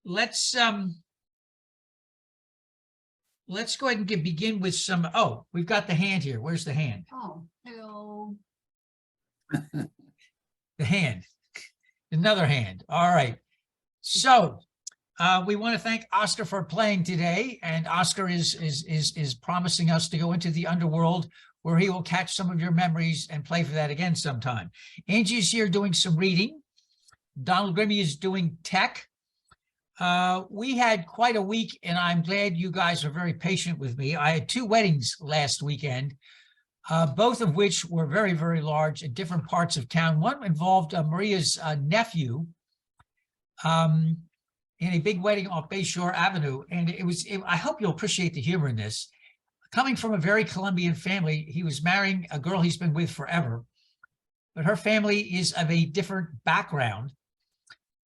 let's go ahead and begin with some. Oh, we've got the hand here. Where's the hand? Oh, hello. The hand, another hand. All right. So we want to thank Oscar for playing today, and Oscar is promising us to go into the underworld where he will catch some of your memories and play for that again sometime. Angie is here doing some reading. Donald Grimmy is doing tech. We had quite a week, and I'm glad you guys are very patient with me. I had 2 weddings last weekend, both of which were very, very large in different parts of town. One involved Maria's nephew in a big wedding off Bayshore Avenue. And I hope you'll appreciate the humor in this. Coming from a very Colombian family, he was marrying a girl he's been with forever, but her family is of a different background.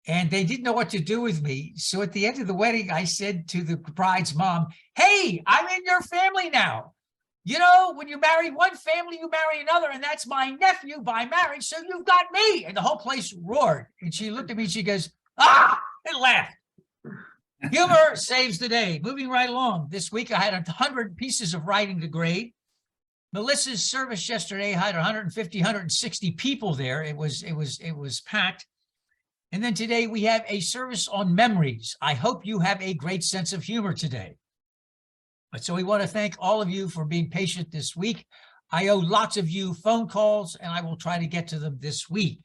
And they didn't know what to do with me. So at the end of the wedding, I said to the bride's mom, "Hey, I'm in your family now. You know, when you marry one family, you marry another, and that's my nephew by marriage, so you've got me." And the whole place roared. And she looked at me, and she goes, "Ah," and laughed. Humor saves the day. Moving right along. This week, I had 100 pieces of writing to grade. Melissa's service yesterday had 150, 160 people there. It was packed. And then today we have a service on memories. I hope you have a great sense of humor today. So we want to thank all of you for being patient this week. I owe lots of you phone calls, and I will try to get to them this week.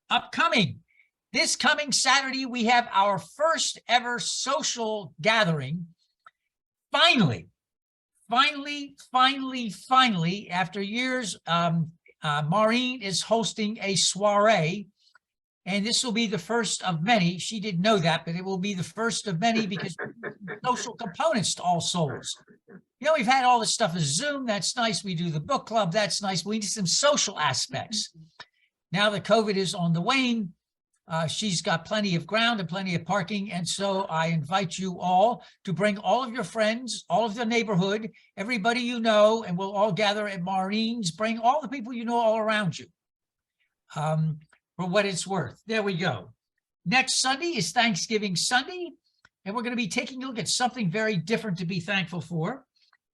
Upcoming, this coming Saturday, we have our first ever social gathering. Finally, after years, Maureen is hosting a soiree. And this will be the first of many. She didn't know that, but it will be the first of many because social components to All Souls. You know, we've had all this stuff as Zoom. That's nice. We do the book club. That's nice. We need some social aspects. Now that COVID is on the wane, she's got plenty of ground and plenty of parking. And so I invite you all to bring all of your friends, all of the neighborhood, everybody you know, and we'll all gather at Maureen's. Bring all the people you know all around you. For what it's worth. There we go. Next Sunday is Thanksgiving Sunday, and we're going to be taking a look at something very different to be thankful for.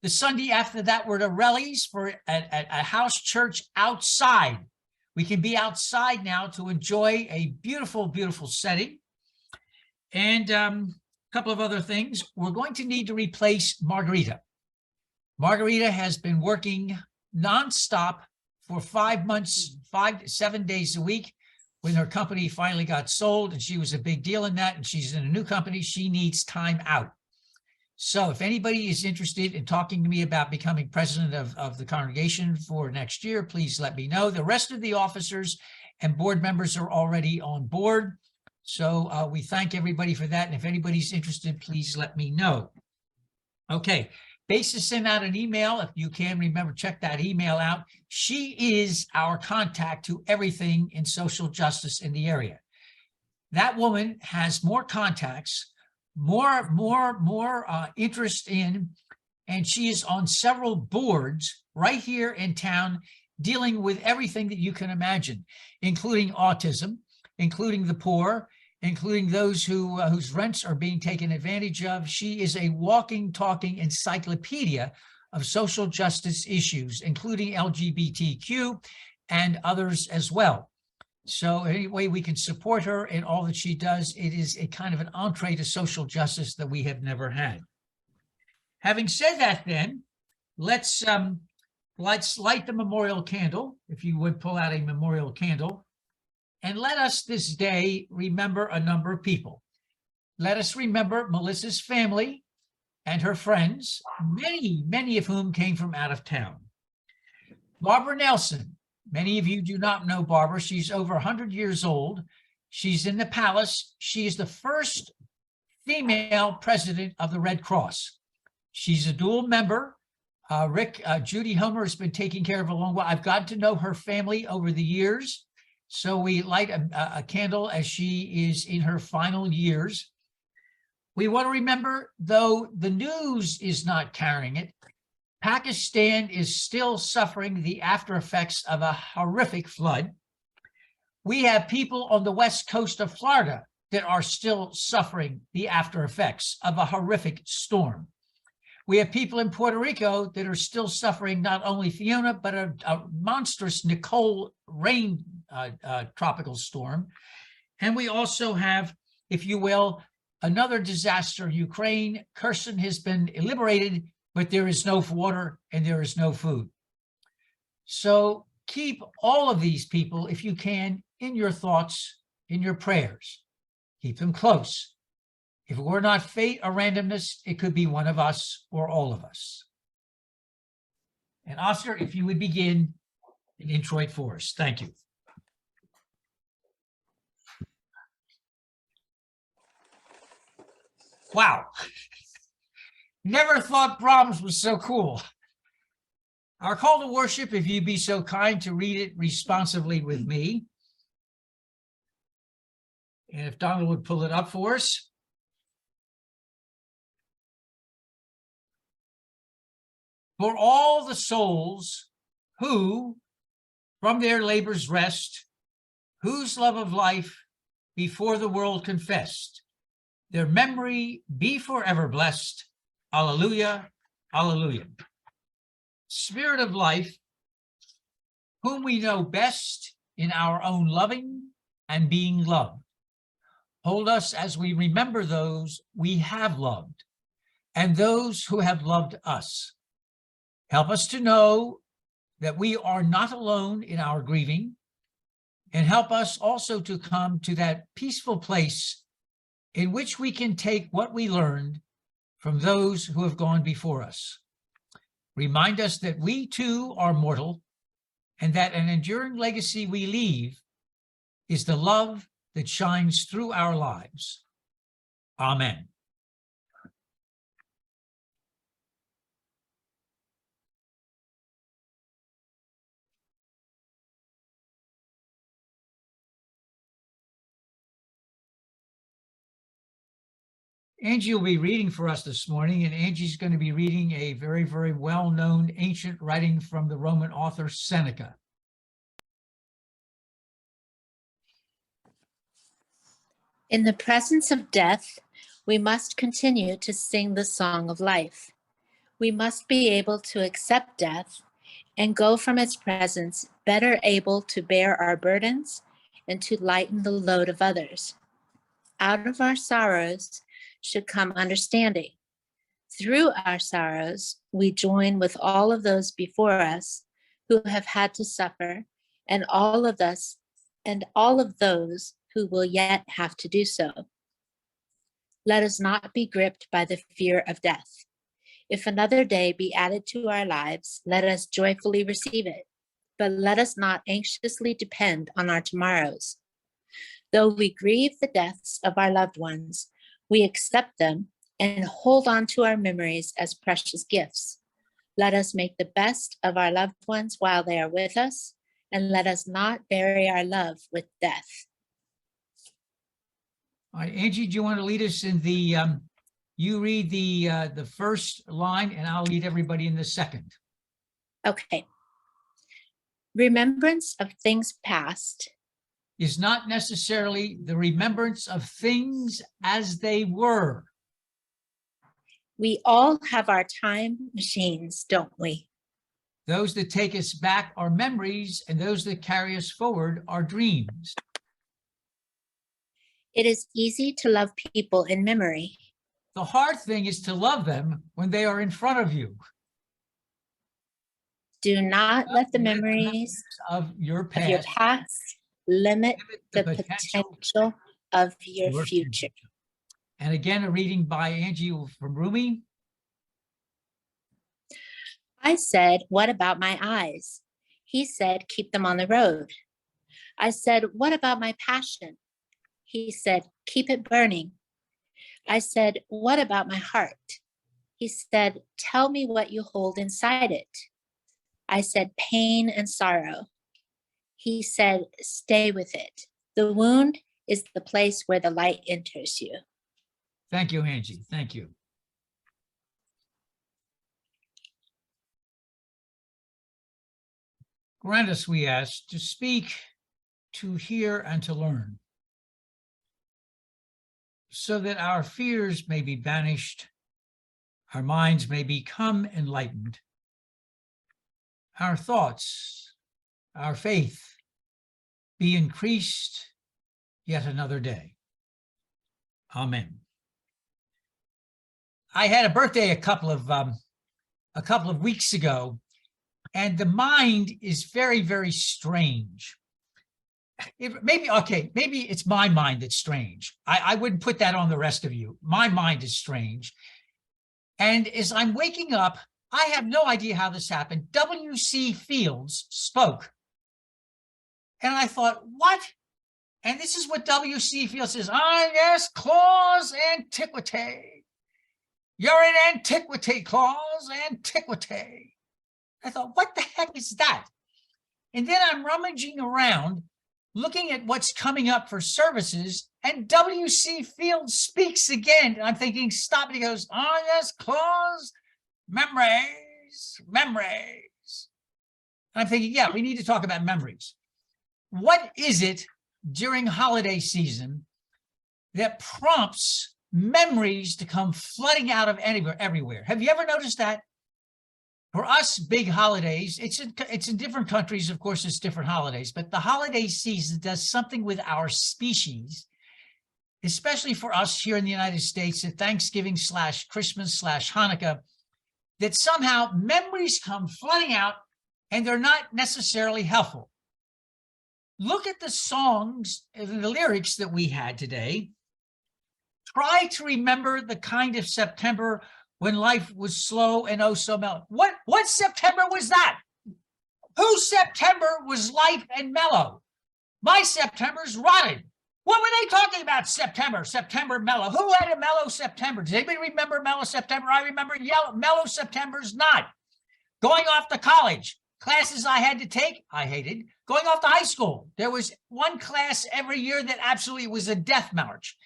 The Sunday after that, we're at Arelli's for a house church outside. We can be outside now to enjoy a beautiful, beautiful setting. And a couple of other things. We're going to need to replace Margarita. Margarita has been working nonstop for 5 months, 5 to 7 days a week. When her company finally got sold, and she was a big deal in that, and she's in a new company, she needs time out. So if anybody is interested in talking to me about becoming president of the congregation for next year, please let me know. The rest of the officers and board members are already on board. So we thank everybody for that. And if anybody's interested, please let me know. Okay. Besa sent out an email. If you can remember, check that email out. She is our contact to everything in social justice in the area. That woman has more contacts, more interest in, and she is on several boards right here in town dealing with everything that you can imagine, including autism, including the poor, including those whose rents are being taken advantage of. She is a walking, talking encyclopedia of social justice issues, including LGBTQ and others as well. So any way we can support her in all that she does, it is a kind of an entree to social justice that we have never had. Having said that, then, let's light the memorial candle. If you would pull out a memorial candle. And let us this day remember a number of people. Let us remember Melissa's family and her friends, many of whom came from out of town. Barbara Nelson. Many of you do not know Barbara. She's over 100 years old. She's in the palace. She is the first female president of the Red Cross. She's a dual member. Judy Homer has been taking care of a long while. I've gotten to know her family over the years. So we light a candle as she is in her final years. We want to remember, though the news is not carrying it, Pakistan is still suffering the after effects of a horrific flood. We have people on the west coast of Florida that are still suffering the after effects of a horrific storm. We have people in Puerto Rico that are still suffering not only Fiona, but a monstrous Nicole rain tropical storm. And we also have, if you will, another disaster, Ukraine. Kherson has been liberated, but there is no water and there is no food. So keep all of these people, if you can, in your thoughts, in your prayers. Keep them close. If it were not fate or randomness, it could be one of us or all of us. And Oscar, if you would begin an introit for us. Thank you. Wow. Never thought Brahms was so cool. Our call to worship, if you'd be so kind to read it responsively with me. And if Donald would pull it up for us. For all the souls who, from their labors rest, whose love of life before the world confessed, their memory be forever blessed. Alleluia, alleluia. Spirit of life, whom we know best in our own loving and being loved, hold us as we remember those we have loved and those who have loved us. Help us to know that we are not alone in our grieving, and help us also to come to that peaceful place in which we can take what we learned from those who have gone before us. Remind us that we too are mortal, and that an enduring legacy we leave is the love that shines through our lives. Amen. Angie will be reading for us this morning, and Angie's going to be reading a very, very well-known ancient writing from the Roman author Seneca. In the presence of death, we must continue to sing the song of life. We must be able to accept death and go from its presence better able to bear our burdens and to lighten the load of others. Out of our sorrows should come understanding. Through our sorrows, we join with all of those before us who have had to suffer, and all of those who will yet have to do so. Let us not be gripped by the fear of death. If another day be added to our lives, let us joyfully receive it, but let us not anxiously depend on our tomorrows. Though we grieve the deaths of our loved ones, we accept them and hold on to our memories as precious gifts. Let us make the best of our loved ones while they are with us, and let us not bury our love with death. All right, Angie, do you want to lead us in the, you read the first line and I'll lead everybody in the second. Okay. Remembrance of things past is not necessarily the remembrance of things as they were. We all have our time machines, don't we? Those that take us back are memories, and those that carry us forward are dreams. It is easy to love people in memory. The hard thing is to love them when they are in front of you. Do not let the memories of your past limit the potential of your future. And again, a reading by Angie from Rumi. I said, what about my eyes? He said, keep them on the road. I said, what about my passion? He said, keep it burning. I said, what about my heart? He said, tell me what you hold inside it. I said, pain and sorrow. He said, stay with it. The wound is the place where the light enters you. Thank you, Angie. Thank you. Grant us, we ask, to speak, to hear, and to learn. so that our fears may be banished, our minds may become enlightened, our thoughts, our faith be increased yet another day. Amen. I had a birthday a couple of weeks ago, and the mind is very, very strange. Maybe it's my mind that's strange. I wouldn't put that on the rest of you. My mind is strange. And as I'm waking up, I have no idea how this happened. W.C. Fields spoke. And I thought, what? And this is what W.C. Fields says, "Ah, yes, clause antiquity. You're in antiquity, clause antiquity." I thought, what the heck is that? And then I'm rummaging around, looking at what's coming up for services, and W.C. Fields speaks again. And I'm thinking, stop. And he goes, "Ah, yes, clause, memories, memories." And I'm thinking, yeah, we need to talk about memories. What is it during holiday season that prompts memories to come flooding out of everywhere? Have you ever noticed that? For us, big holidays, it's in different countries, of course, it's different holidays, but the holiday season does something with our species, especially for us here in the United States at Thanksgiving / Christmas / Hanukkah, that somehow memories come flooding out and they're not necessarily helpful. Look at the songs and the lyrics that we had today. Try to remember the kind of September when life was slow and oh so mellow. What September was that? Whose September was life and mellow? My September's rotted. What were they talking about? September mellow. Who had a mellow September? Does anybody remember mellow September? I remember mellow September's not. Going off to college, classes I had to take, I hated. Going off to high school, there was one class every year that absolutely was a death march.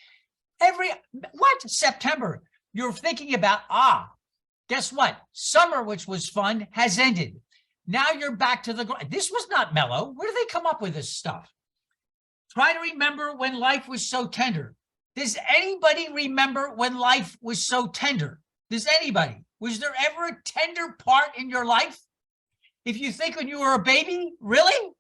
September? You're thinking about, guess what? Summer, which was fun, has ended. Now you're back to this was not mellow. Where do they come up with this stuff? Try to remember when life was so tender. Does anybody remember when life was so tender? Does anybody? Was there ever a tender part in your life? If you think when you were a baby, really?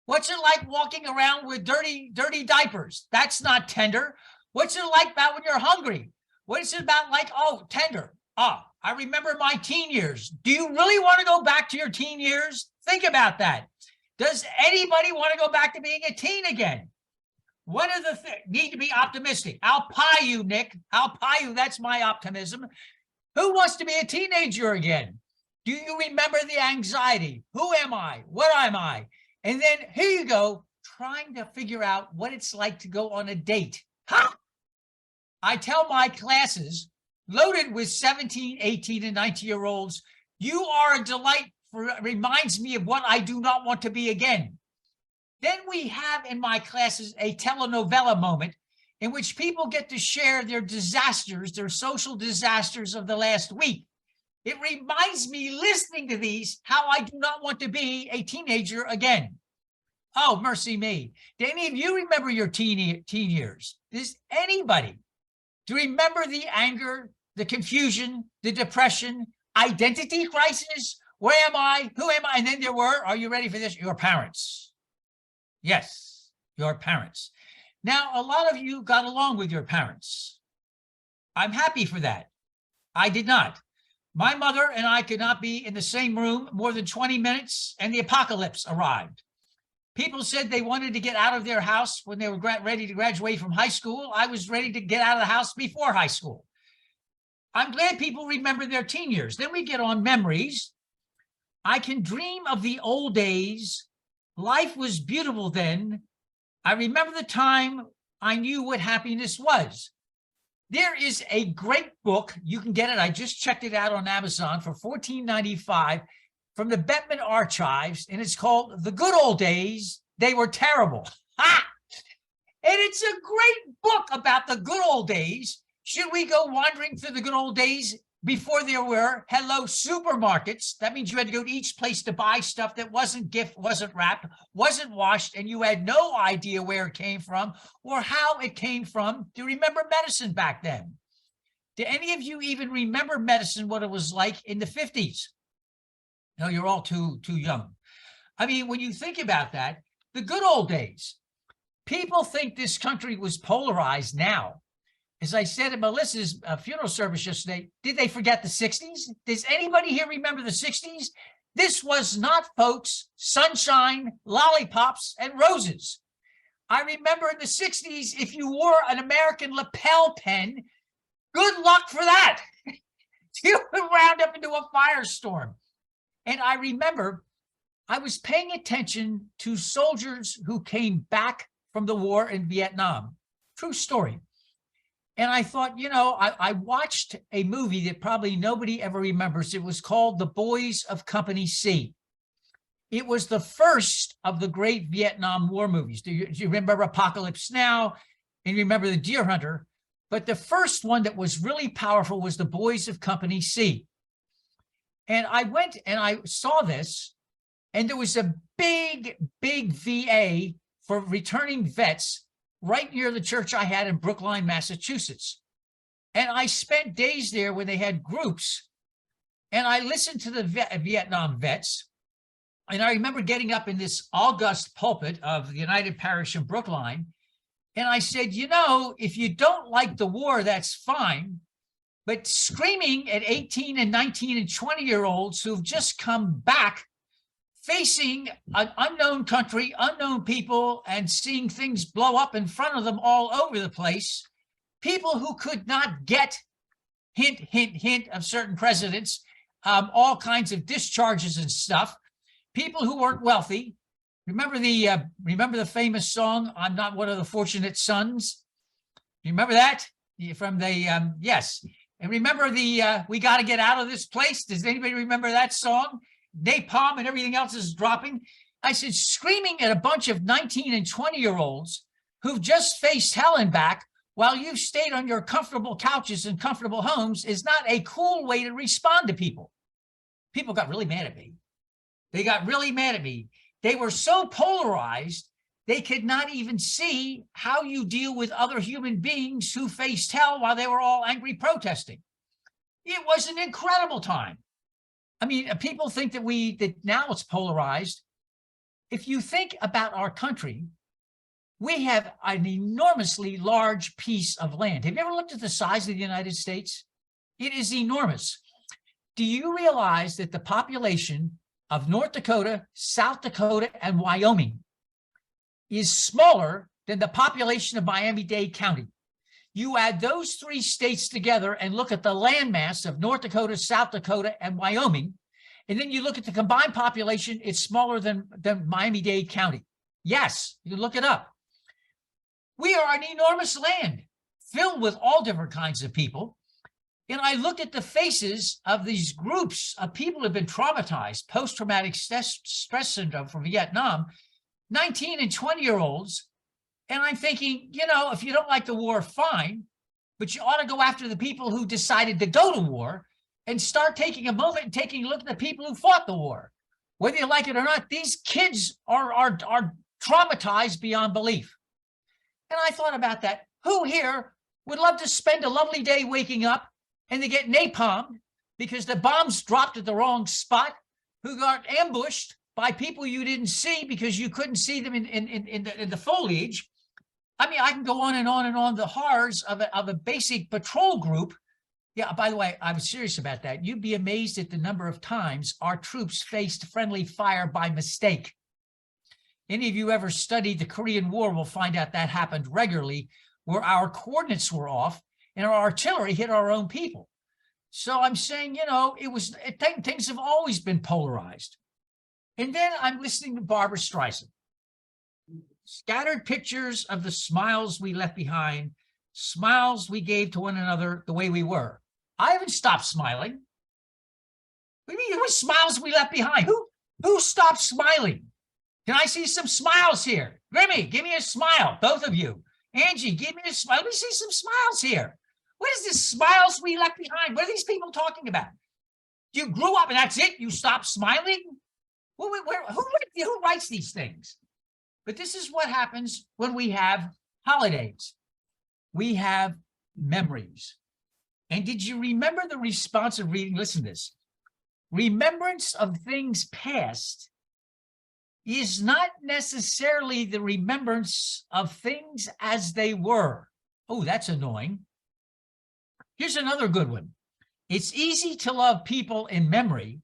What's it like walking around with dirty diapers? That's not tender. What's it like about when you're hungry? What is it about like, tender? I remember my teen years. Do you really want to go back to your teen years? Think about that. Does anybody want to go back to being a teen again? One of the things, need to be optimistic. I'll pie you, Nick. I'll pie you. That's my optimism. Who wants to be a teenager again? Do you remember the anxiety? Who am I? What am I? And then here you go, trying to figure out what it's like to go on a date. I tell my classes, loaded with 17, 18, and 19-year-olds, you are a delight. Reminds me of what I do not want to be again. Then we have in my classes a telenovela moment in which people get to share their disasters, their social disasters of the last week. It reminds me, listening to these, how I do not want to be a teenager again. Oh, mercy me. Do any of you remember your teen years? Does anybody? Do you remember the anger, the confusion, the depression, identity crisis? Where am I? Who am I? And then there were, are you ready for this? Your parents. Yes, your parents. Now, a lot of you got along with your parents. I'm happy for that. I did not. My mother and I could not be in the same room more than 20 minutes, and the apocalypse arrived. People said they wanted to get out of their house when they were ready to graduate from high school. I was ready to get out of the house before high school. I'm glad people remember their teen years. Then we get on memories. I can dream of the old days. Life was beautiful then. I remember the time I knew what happiness was. There is a great book. You can get it. I just checked it out on Amazon for $14.95 from the Bettman Archives, and it's called The Good Old Days. They Were Terrible. Ha! And it's a great book about the good old days. Should we go wandering through the good old days? before there were hello supermarkets. That means you had to go to each place to buy stuff that wasn't gift, wasn't wrapped, wasn't washed, and you had no idea where it came from or how it came from. Do you remember medicine back then? Do any of you even remember medicine, what it was like in the 50s? No, you're all too young. I mean, when you think about that, the good old days, people think this country was polarized now. As I said at Melissa's funeral service yesterday, did they forget the 60s? Does anybody here remember the 60s? This was not, folks, sunshine, lollipops, and roses. I remember in the 60s, if you wore an American lapel pen, good luck for that. You would round up into a firestorm. And I remember I was paying attention to soldiers who came back from the war in Vietnam. True story. And I thought, you know, I watched a movie that probably nobody ever remembers. It was called The Boys of Company C. It was the first of the great Vietnam War movies. Do you remember Apocalypse Now? And you remember The Deer Hunter? But the first one that was really powerful was The Boys of Company C. And I went and I saw this, and there was a big, big VA for returning vets right near the church I had in Brookline, Massachusetts. And I spent days there when they had groups, and I listened to the Vietnam vets. And I remember getting up in this august pulpit of the United Parish in Brookline, and I said, you know, if you don't like the war, that's fine. But screaming at 18 and 19 and 20-year-olds who've just come back, facing an unknown country, unknown people, and seeing things blow up in front of them all over the place, people who could not get, hint, hint, hint, of certain presidents, all kinds of discharges and stuff, people who weren't wealthy. Remember the famous song, I'm Not One of the Fortunate Sons? You remember that? From the, yes. And remember the, We Got to Get Out of This Place? Does anybody remember that song? Napalm and everything else is dropping. I said, screaming at a bunch of 19 and 20-year-olds who've just faced hell and back while you've stayed on your comfortable couches and comfortable homes is not a cool way to respond to people. People got really mad at me. They got really mad at me. They were so polarized, they could not even see how you deal with other human beings who faced hell while they were all angry protesting. It was an incredible time. I mean, people think that now it's polarized. If you think about our country, we have an enormously large piece of land. Have you ever looked at the size of the United States? It is enormous. Do you realize that the population of North Dakota, South Dakota, and Wyoming is smaller than the population of Miami-Dade County? You add those three states together and look at the landmass of North Dakota, South Dakota, and Wyoming, and then you look at the combined population, it's smaller than Miami-Dade County. Yes, you can look it up. We are an enormous land filled with all different kinds of people. And I looked at the faces of these groups of people who have been traumatized, post-traumatic stress syndrome from Vietnam, 19 and 20-year-olds. And I'm thinking, you know, if you don't like the war, fine, but you ought to go after the people who decided to go to war and start taking a moment and taking a look at the people who fought the war. Whether you like it or not, these kids are traumatized beyond belief. And I thought about that. Who here would love to spend a lovely day waking up and they get napalmed because the bombs dropped at the wrong spot, who got ambushed by people you didn't see because you couldn't see them in the foliage? I mean, I can go on and on and on, the horrors of a basic patrol group. Yeah, by the way, I was serious about that. You'd be amazed at the number of times our troops faced friendly fire by mistake. Any of you ever studied the Korean War will find out that happened regularly, where our coordinates were off and our artillery hit our own people. So I'm saying, you know, things have always been polarized. And then I'm listening to Barbra Streisand. Scattered pictures of the smiles we left behind, smiles we gave to one another the way we were. I haven't stopped smiling. What do you mean, what smiles we left behind? Who stopped smiling? Can I see some smiles here? Grimmy, give me a smile, both of you. Angie, give me a smile. Let me see some smiles here. What is this smiles we left behind? What are these people talking about? You grew up and that's it? You stopped smiling? Who writes these things? But this is what happens when we have holidays. We have memories. And did you remember the response of reading? Listen to this. Remembrance of things past is not necessarily the remembrance of things as they were. Oh, that's annoying. Here's another good one. It's easy to love people in memory.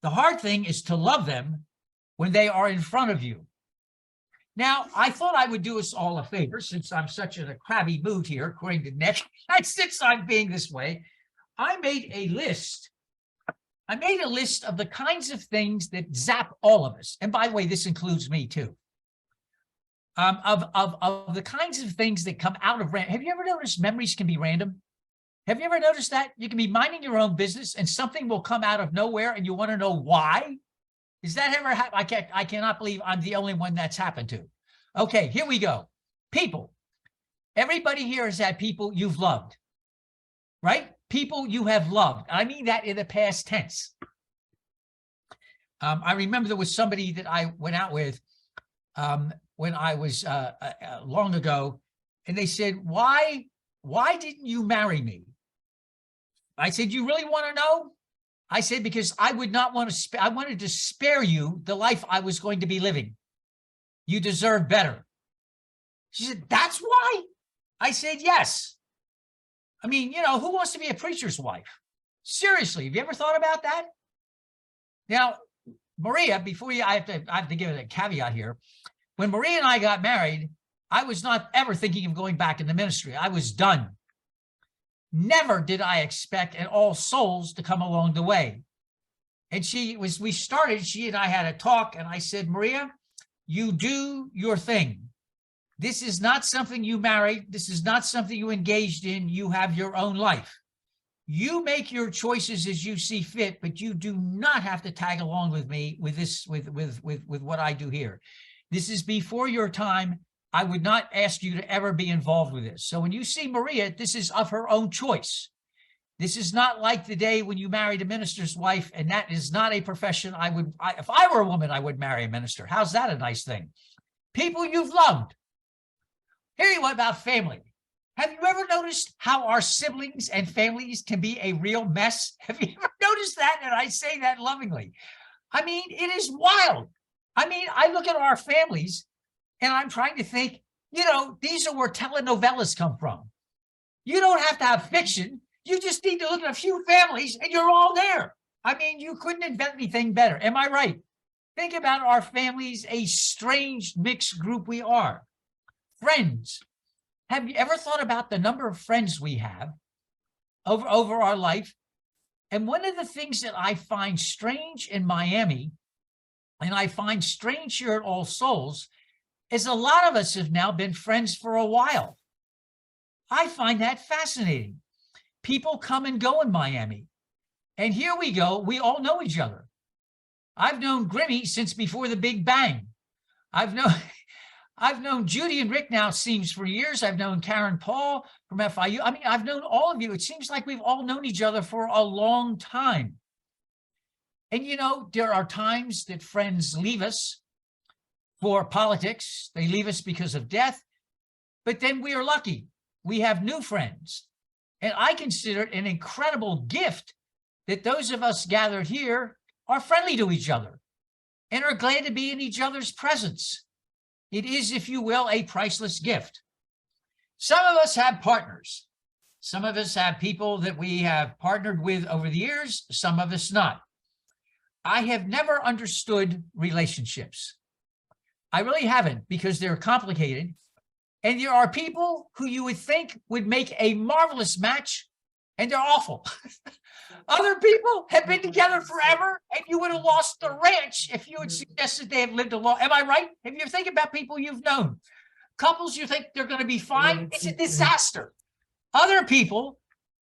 The hard thing is to love them when they are in front of you. Now, I thought I would do us all a favor, since I'm such in a crabby mood here, according to Nick, since I'm being this way. I made a list of the kinds of things that zap all of us. And by the way, this includes me too. Of the kinds of things that come out of random. Have you ever noticed memories can be random? Have you ever noticed that? You can be minding your own business and something will come out of nowhere and you want to know why? Does that ever happen? I cannot believe I'm the only one that's happened to. Okay, here we go. People. Everybody here has had people you've loved, right? People you have loved. I mean that in the past tense. I remember there was somebody that I went out with when I was long ago, and they said, why didn't you marry me? I said, you really want to know? I said, because I would not want to, I wanted to spare you the life I was going to be living. You deserve better. She said, that's why? I said, yes. I mean, you know, who wants to be a preacher's wife? Seriously, have you ever thought about that? Now, Maria, before you, I have to give it a caveat here. When Maria and I got married, I was not ever thinking of going back in the ministry. I was done. Never did I expect an All Souls to come along the way. And she and I had a talk, and I said, Maria, you do your thing. This is not something you married. This is not something you engaged in. You have your own life. You make your choices as you see fit, but you do not have to tag along with me with this, with what I do here. This is before your time. I would not ask you to ever be involved with this. So when you see Maria, this is of her own choice. This is not like the day when you married a minister's wife, and that is not a profession if I were a woman, I would marry a minister. How's that a nice thing? People you've loved. Here you are about family. Have you ever noticed how our siblings and families can be a real mess? Have you ever noticed that? And I say that lovingly. I mean, it is wild. I mean, I look at our families and I'm trying to think, you know, these are where telenovelas come from. You don't have to have fiction. You just need to look at a few families and you're all there. I mean, you couldn't invent anything better. Am I right? Think about our families, a strange mixed group we are. Friends. Have you ever thought about the number of friends we have over our life? And one of the things that I find strange in Miami, and I find strange here at All Souls, is a lot of us have now been friends for a while. I find that fascinating. People come and go in Miami. And here we go, we all know each other. I've known Grimmy since before the Big Bang. I've known Judy and Rick now, it seems, for years. I've known Karen Paul from FIU. I mean, I've known all of you. It seems like we've all known each other for a long time. And, you know, there are times that friends leave us for politics. They leave us because of death. But then we are lucky. We have new friends. And I consider it an incredible gift that those of us gathered here are friendly to each other and are glad to be in each other's presence. It is, if you will, a priceless gift. Some of us have partners. Some of us have people that we have partnered with over the years, some of us not. I have never understood relationships. I really haven't, because they're complicated. And there are people who you would think would make a marvelous match, and they're awful. Other people have been together forever, and you would have lost the ranch if you had suggested they have lived a long. Am I right? Have you think about people you've known? Couples you think they're going to be fine? It's a disaster. Other people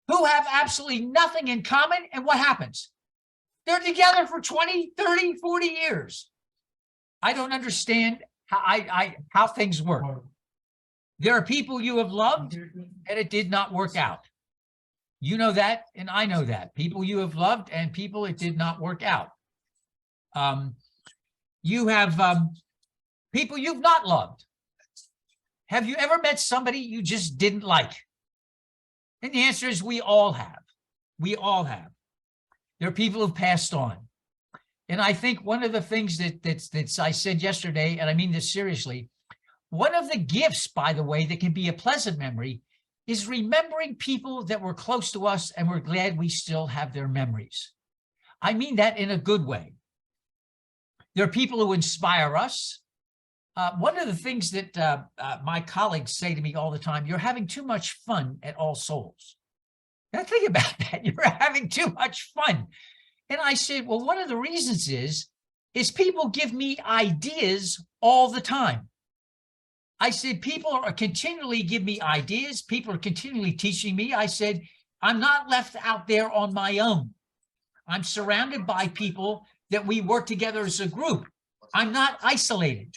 who have absolutely nothing in common, and what happens? They're together for 20, 30, 40 years. I don't understand how things work. There are people you have loved, and it did not work out. You know that, and I know that. People you have loved and people it did not work out. You have people you've not loved. Have you ever met somebody you just didn't like? And the answer is we all have. We all have. There are people who've passed on. And I think one of the things that I said yesterday, and I mean this seriously, one of the gifts, by the way, that can be a pleasant memory is remembering people that were close to us and we're glad we still have their memories. I mean that in a good way. There are people who inspire us. One of the things that my colleagues say to me all the time, you're having too much fun at All Souls. Now think about that. You're having too much fun. And I said, well, one of the reasons is people give me ideas all the time. I said, people are continually give me ideas. People are continually teaching me. I said, I'm not left out there on my own. I'm surrounded by people that we work together as a group. I'm not isolated.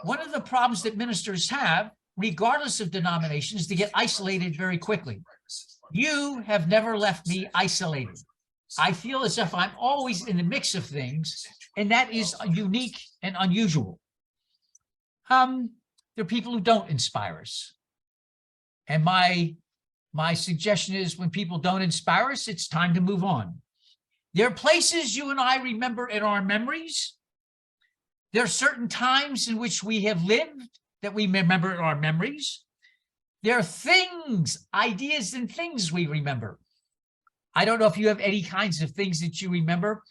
One of the problems that ministers have, regardless of denomination, is to get isolated very quickly. You have never left me isolated. I feel as if I'm always in the mix of things, and that is unique and unusual. There are people who don't inspire us. And my suggestion is when people don't inspire us, it's time to move on. There are places you and I remember in our memories. There are certain times in which we have lived that we remember in our memories. There are things, ideas and things we remember. I don't know if you have any kinds of things that you remember.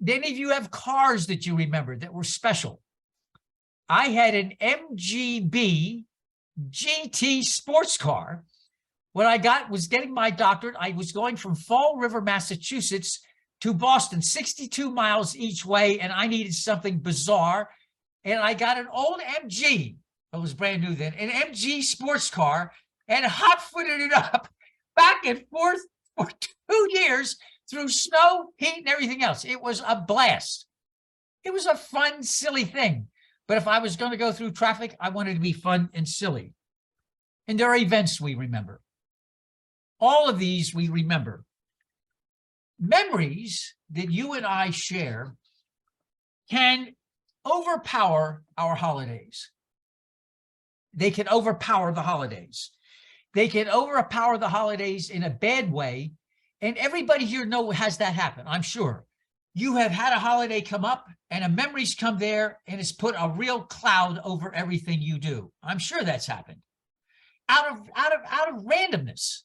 Do any of you have cars that you remember that were special? I had an MGB GT sports car. What I got was getting my doctorate. I was going from Fall River, Massachusetts to Boston, 62 miles each way, and I needed something bizarre. And I got an old MG, it was brand new then, an MG sports car, and hot-footed it up back and forth for 2 years through snow, heat, and everything else. It was a blast. It was a fun, silly thing. But if I was going to go through traffic, I wanted to be fun and silly. And there are events we remember. All of these we remember. Memories that you and I share can overpower our holidays. They can overpower the holidays. They can overpower the holidays in a bad way. And everybody here has that happen, I'm sure. You have had a holiday come up and a memory's come there and it's put a real cloud over everything you do. I'm sure that's happened. Out of randomness.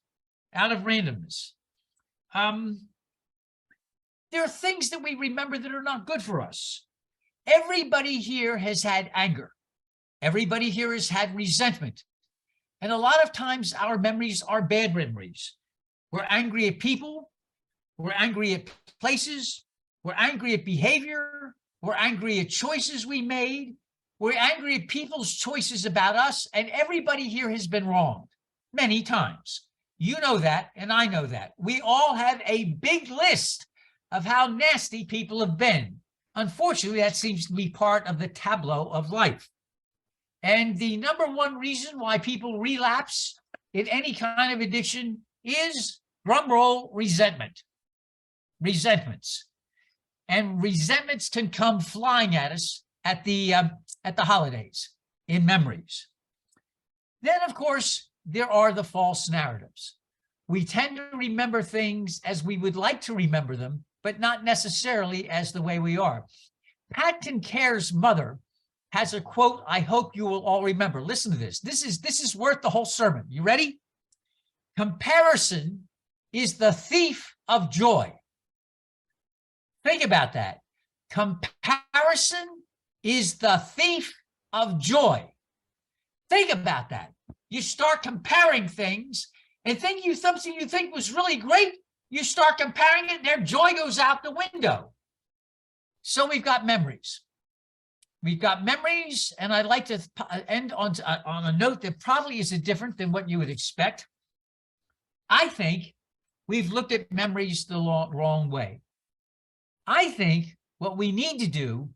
There are things that we remember that are not good for us. Everybody here has had anger. Everybody here has had resentment. And a lot of times our memories are bad memories. We're angry at people. We're angry at places. We're angry at behavior. We're angry at choices we made. We're angry at people's choices about us. And everybody here has been wronged many times. You know that, and I know that. We all have a big list of how nasty people have been. Unfortunately, that seems to be part of the tableau of life. And the number one reason why people relapse in any kind of addiction is, drum roll, resentment. Resentments. And resentments can come flying at us at the holidays, in memories. Then, of course, there are the false narratives. We tend to remember things as we would like to remember them, but not necessarily as the way we are. Pat Kincaid's mother has a quote I hope you will all remember. Listen to this. This is worth the whole sermon. You ready? Comparison is the thief of joy. Think about that. Comparison is the thief of joy. Think about that. You start comparing things and something you think was really great, you start comparing it and their joy goes out the window. So we've got memories. We've got memories, and I'd like to end on a note that probably is different than what you would expect. I think we've looked at memories the wrong way. I think what we need to do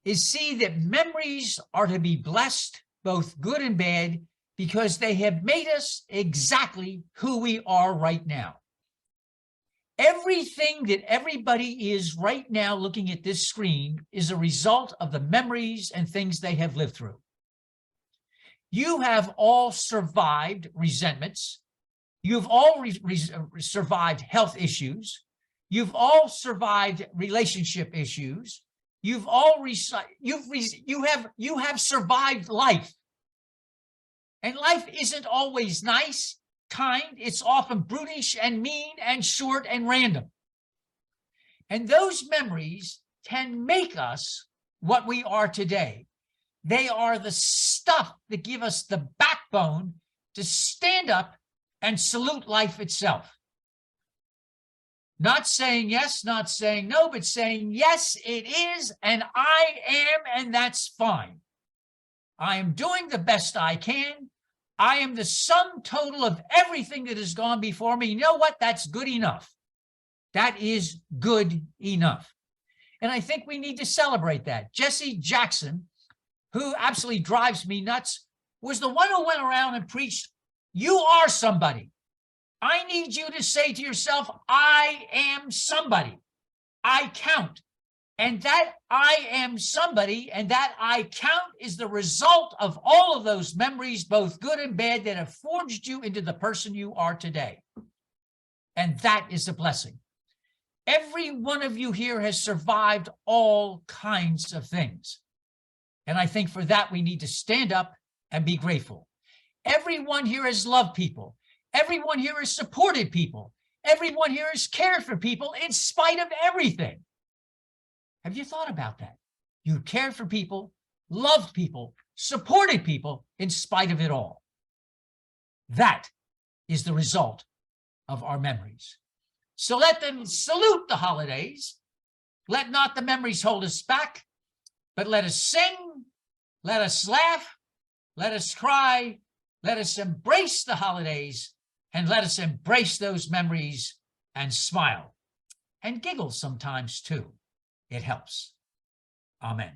is see that memories are to be blessed, both good and bad, because they have made us exactly who we are right now. Everything that everybody is right now looking at this screen is a result of the memories and things they have lived through. You have all survived resentments. You've all survived health issues. You've all survived relationship issues. You've all you have survived life. And life isn't always nice, kind. It's often brutish and mean and short and random. And those memories can make us what we are today. They are the stuff that give us the backbone to stand up and salute life itself. Not saying yes, not saying no, but saying, yes, it is, and I am, and that's fine. I am doing the best I can. I am the sum total of everything that has gone before me. You know what? That's good enough. That is good enough. And I think we need to celebrate that. Jesse Jackson, who absolutely drives me nuts, was the one who went around and preached, you are somebody. I need you to say to yourself, I am somebody. I count. And that I am somebody and that I count is the result of all of those memories, both good and bad, that have forged you into the person you are today. And that is a blessing. Every one of you here has survived all kinds of things. And I think for that, we need to stand up and be grateful. Everyone here has loved people. Everyone here has supported people. Everyone here has cared for people in spite of everything. Have you thought about that? You cared for people, loved people, supported people in spite of it all. That is the result of our memories. So let them salute the holidays. Let not the memories hold us back, but let us sing, let us laugh, let us cry, let us embrace the holidays, and let us embrace those memories and smile and giggle sometimes too. It helps. Amen.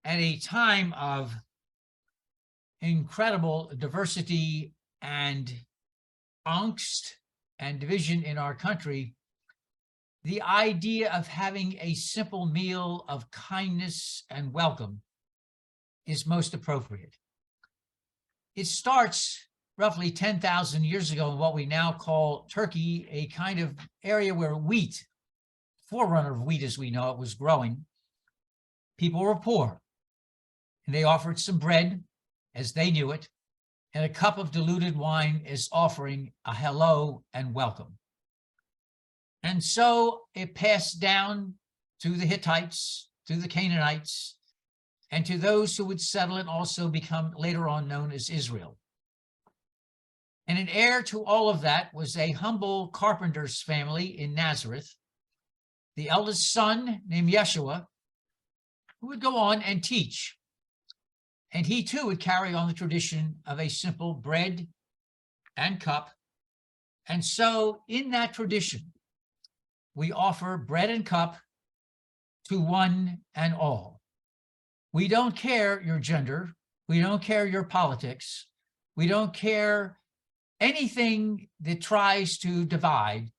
At a time of incredible diversity and angst and division in our country, the idea of having a simple meal of kindness and welcome is most appropriate. It starts roughly 10,000 years ago in what we now call Turkey, a kind of area where wheat, forerunner of wheat as we know it, was growing. People were poor, and they offered some bread as they knew it, and a cup of diluted wine as offering a hello and welcome. And so it passed down to the Hittites, to the Canaanites, and to those who would settle and also become later on known as Israel. And an heir to all of that was a humble carpenter's family in Nazareth, the eldest son named Yeshua, who would go on and teach. And he too would carry on the tradition of a simple bread and cup. And so in that tradition, we offer bread and cup to one and all. We don't care your gender. We don't care your politics. We don't care anything that tries to divide.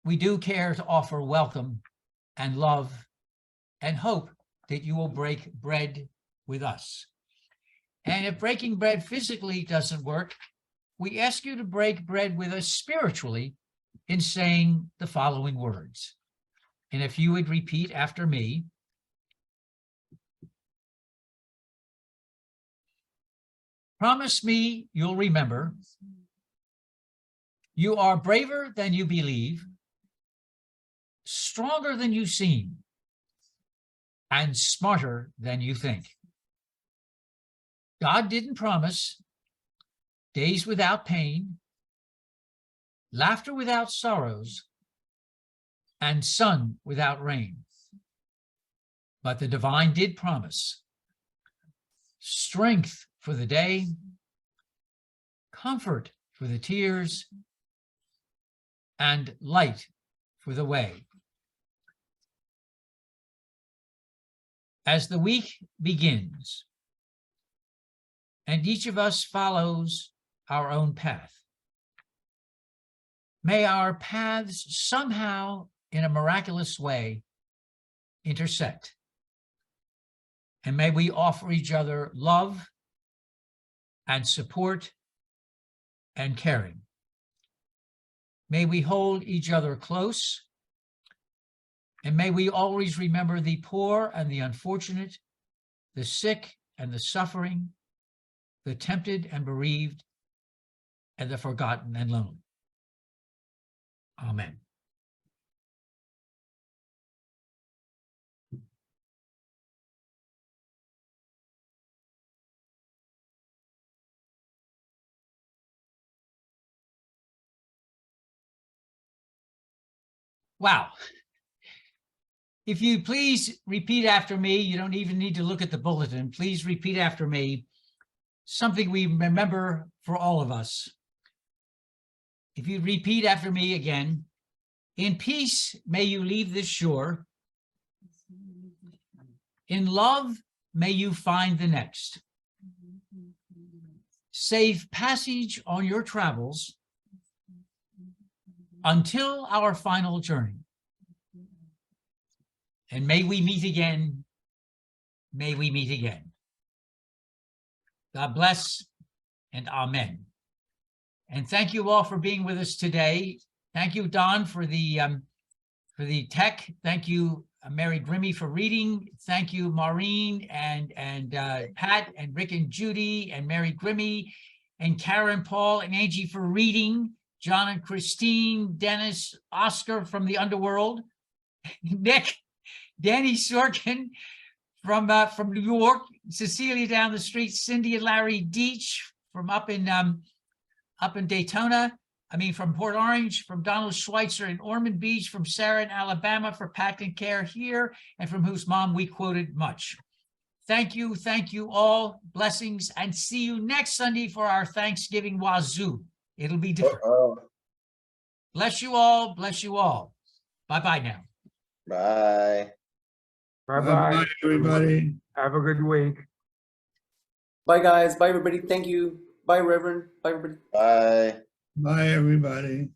We do care to offer welcome and love and hope that you will break bread with us. And if breaking bread physically doesn't work, we ask you to break bread with us spiritually in saying the following words. And if you would repeat after me. Promise me you'll remember. You are braver than you believe, stronger than you seem, and smarter than you think. God didn't promise days without pain, laughter without sorrows, and sun without rain. But the divine did promise strength for the day, comfort for the tears, and light for the way. As the week begins, and each of us follows our own path, may our paths somehow, in a miraculous way, intersect. And may we offer each other love and support and caring. May we hold each other close, and may we always remember the poor and the unfortunate, the sick and the suffering, the tempted and bereaved, and the forgotten and lonely. Amen. Wow. If you please repeat after me, you don't even need to look at the bulletin. Please repeat after me something we remember for all of us. If you repeat after me again, in peace may you leave this shore. In love may you find the next. Safe passage on your travels until our final journey. And may we meet again. May we meet again. God bless and amen. And thank you all for being with us today. Thank you, Don, for the tech. Thank you, Mary Grimmy, for reading. Thank you, Maureen and Pat and Rick and Judy and Mary Grimmy and Karen, Paul and Angie for reading. John and Christine, Dennis, Oscar from the underworld, Nick, Danny Sorkin from New York, Cecilia down the street, Cindy and Larry Deach from up in Daytona, from Port Orange, from Donald Schweitzer in Ormond Beach, from Sarah in Alabama for Pat and Care here, and from whose mom we quoted much. Thank you all, blessings, and see you next Sunday for our Thanksgiving wazoo. It'll be different. Bless you all, bless you all. Bye-bye now. Bye. Bye-bye, everybody. Have a good week. Bye, guys. Bye, everybody. Thank you. Bye, Reverend. Bye, everybody. Bye. Bye, everybody.